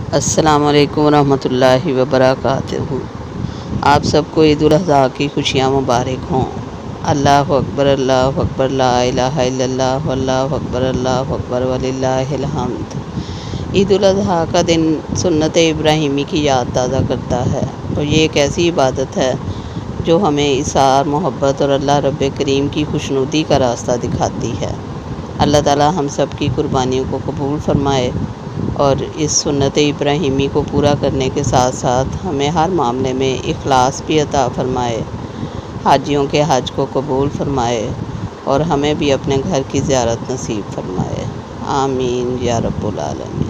अस्सलामुअलैकुम रहमतुल्लाहि व बरकातुहू। आप सबको ईद उल अज़हा की खुशियाँ मुबारक हों। अल्लाहु अकबर ला इलाहा इल्लल्लाह वल्लाहु अकबर वलिल्लाहिल हम्द। ईद उल अज़हा का दिन सुन्नत इब्राहिमी की याद ताज़ा करता है और ये एक ऐसी इबादत है जो हमें इसार, मोहब्बत और अल्लाह रब्बे करीम की खुशनुदी का रास्ता दिखाती है। अल्लाह ताला हम सब की कुर्बानियों को कबूल फ़रमाए और इस सुन्नत इब्राहिमी को पूरा करने के साथ साथ हमें हर मामले में इखलास भी अता फ़रमाए, हाजियों के हज को कबूल फ़रमाए और हमें भी अपने घर की ज़ियारत नसीब फ़रमाए। आमीन या रब्बुल आलमीन।